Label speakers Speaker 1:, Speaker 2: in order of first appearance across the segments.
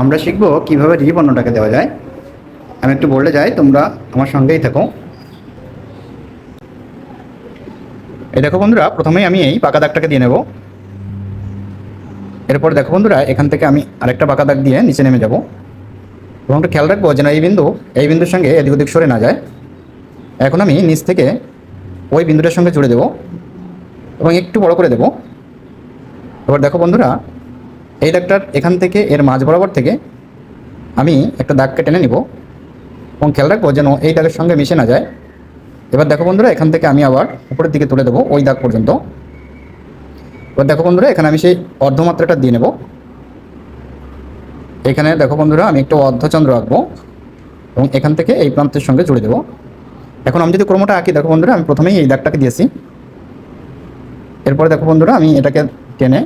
Speaker 1: আমরা শিখব কিভাবে রিবর্ণটাকে দেওয়া যায়। আমি একটু বললে যাই, তোমরা আমার সঙ্গেই থাকো। এই দেখো বন্ধুরা, প্রথমেই আমি এই পাকা দাগটাকে দিয়ে নেব। এরপর দেখো বন্ধুরা, এখান থেকে আমি আরেকটা পাকা দাগ দিয়ে নিচে নেমে যাব এবং একটু খেয়াল রাখবো যেন এই বিন্দুর সঙ্গে এদিক ওদিক সরে না যায়। এখন আমি নিচ থেকে ওই বিন্দুটার সঙ্গে জুড়ে দেব এবং একটু বড় করে দেব। এবার দেখো বন্ধুরা, এই দাগটার এখান থেকে এর মাঝ বরাবর থেকে আমি একটা দাগকে টেনে নিব এবং খেয়াল রাখবো যেন এই দাগের সঙ্গে মিশে না যায়। এবার দেখো বন্ধুরা, এখান থেকে আমি আবার উপরের দিকে তুলে দেবো ওই দাগ পর্যন্ত। এবার দেখো বন্ধুরা, এখানে আমি সেই অর্ধমাত্রাটা দিয়ে নেব। এখানে দেখো বন্ধুরা, আমি একটু অর্ধচন্দ্র আঁকবো এবং এখান থেকে এই প্রান্তের সঙ্গে জুড়ে দেবো। এখন আমি যদি ক্রমটা আঁকি, দেখো বন্ধুরা, আমি প্রথমেই এই দাগটাকে দিয়েছি। এরপরে দেখো বন্ধুরা, আমি এটাকে টেনে,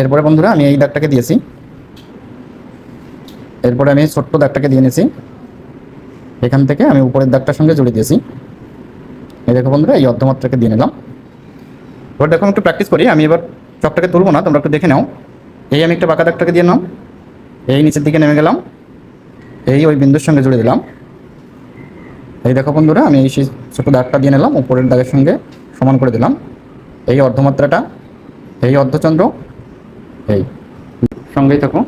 Speaker 1: এরপরে বন্ধুরা আমি এই দাগটাকে দিয়েছি। এরপরে আমি ছোট্ট দাগটাকে দিয়ে নিয়েছি, এখান থেকে আমি উপরের দাগটার সঙ্গে জুড়ে দিয়েছি। এই দেখো বন্ধুরা, এই অর্ধমাত্রাকে দিয়ে নিলাম। এবার দেখো আমি একটু প্র্যাকটিস করি। আমি এবার চকটাকে তুলবো না, তোমরা একটু দেখে নাও। এই আমি একটা বাঁকা দাগটাকে দিয়ে নাম, এই নিচের দিকে নেমে গেলাম, এই ওই বিন্দুর সঙ্গে জুড়ে দিলাম। এই দেখো বন্ধুরা, আমি এই ছোটো দাগটা দিয়ে নিলাম, উপরের দাগের সঙ্গে সমান করে দিলাম। এই অর্ধমাত্রাটা, এই অর্ধচন্দ্র, এই সঙ্গেই থাকো।